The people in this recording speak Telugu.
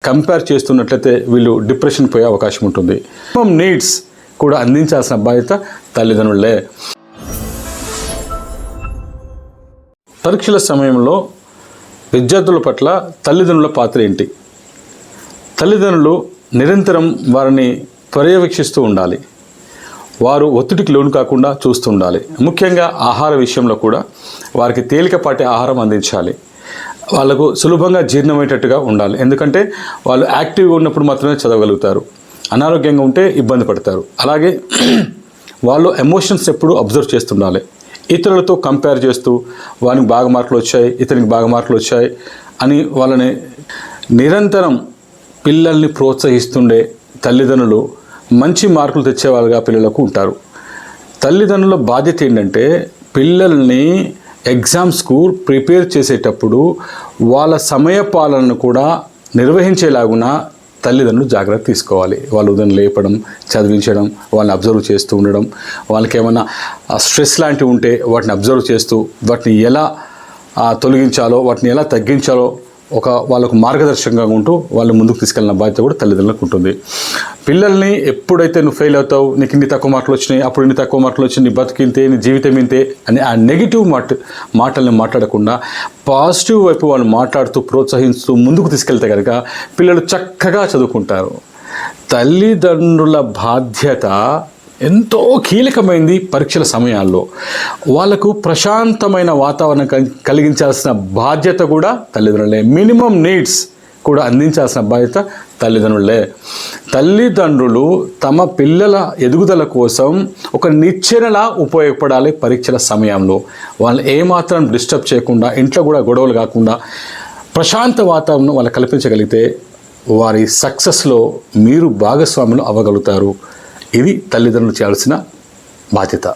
కంపేర్ చేస్తున్నట్లయితే వీళ్ళు డిప్రెషన్ పోయే అవకాశం ఉంటుంది. మినిమం నీడ్స్ కూడా అందించాల్సిన బాధ్యత తల్లిదండ్రులే. పరీక్షల సమయంలో విద్యార్థుల పట్ల తల్లిదండ్రుల పాత్ర ఏంటి? తల్లిదండ్రులు నిరంతరం వారిని పర్యవేక్షిస్తూ ఉండాలి. వారు ఒత్తిడికి లోను కాకుండా చూస్తూ ఉండాలి. ముఖ్యంగా ఆహార విషయంలో కూడా వారికి తేలికపాటి ఆహారం అందించాలి. వాళ్ళకు సులభంగా జీర్ణమయ్యేటట్టుగా ఉండాలి. ఎందుకంటే వాళ్ళు యాక్టివ్గా ఉన్నప్పుడు మాత్రమే చదవగలుగుతారు. అనారోగ్యంగా ఉంటే ఇబ్బంది పడతారు. అలాగే వాళ్ళు ఎమోషన్స్ ఎప్పుడు అబ్జర్వ్ చేస్తుండాలి. ఇతరులతో కంపేర్ చేస్తూ వానికి బాగా మార్కులు వచ్చాయి, ఇతనికి బాగా మార్కులు వచ్చాయి అని వాళ్ళని నిరంతరం పిల్లల్ని ప్రోత్సహిస్తుండే తల్లిదండ్రులు మంచి మార్కులు తెచ్చేవాళ్ళుగా పిల్లలకు ఉంటారు. తల్లిదండ్రుల బాధ్యత ఏంటంటే పిల్లల్ని ఎగ్జామ్స్కు ప్రిపేర్ చేసేటప్పుడు వాళ్ళ సమయ పాలనను కూడా నిర్వహించేలాగున తల్లిదండ్రులు జాగ్రత్త తీసుకోవాలి. వాళ్ళు ఉదయం లేపడం, చదివించడం, వాళ్ళని అబ్జర్వ్ చేస్తూ ఉండడం, వాళ్ళకి ఏమైనా స్ట్రెస్ లాంటివి ఉంటే వాటిని అబ్జర్వ్ చేస్తూ వాటిని ఎలా తొలగించాలో, వాటిని ఎలా తగ్గించాలో వాళ్ళకు మార్గదర్శకంగా ఉంటూ వాళ్ళు ముందుకు తీసుకెళ్ళిన బాధ్యత కూడా తల్లిదండ్రులకు ఉంటుంది. పిల్లల్ని ఎప్పుడైతే నువ్వు ఫెయిల్ అవుతావు, నీకు ఇన్ని తక్కువ మార్కులు వచ్చినాయి, అప్పుడు ఇన్ని తక్కువ మార్కులు వచ్చినాయి, నీ బతికింతే, నీ జీవితం ఇంతే అని ఆ నెగిటివ్ మాటల్ని మాట్లాడకుండా పాజిటివ్ వైపు వాళ్ళు మాట్లాడుతూ ప్రోత్సహిస్తూ ముందుకు తీసుకెళ్తే కనుక పిల్లలు చక్కగా చదువుకుంటారు. తల్లిదండ్రుల బాధ్యత ఎంతో కీలకమైంది. పరీక్షల సమయాల్లో వాళ్ళకు ప్రశాంతమైన వాతావరణం కలిగించాల్సిన బాధ్యత కూడా తల్లిదండ్రులే. మినిమం నీడ్స్ కూడా అందించాల్సిన బాధ్యత తల్లిదండ్రులే. తల్లిదండ్రులు తమ పిల్లల ఎదుగుదల కోసం ఒక నిచ్చెనలా ఉపయోగపడాలి. పరీక్షల సమయంలో వాళ్ళని ఏమాత్రం డిస్టర్బ్ చేయకుండా, ఇంట్లో కూడా గొడవలు కాకుండా ప్రశాంత వాతావరణం వాళ్ళు కల్పించగలిగితే వారి సక్సెస్లో మీరు భాగస్వాములు అవ్వగలుగుతారు. ఇది తల్లిదండ్రులు చేయాల్సిన బాధ్యత.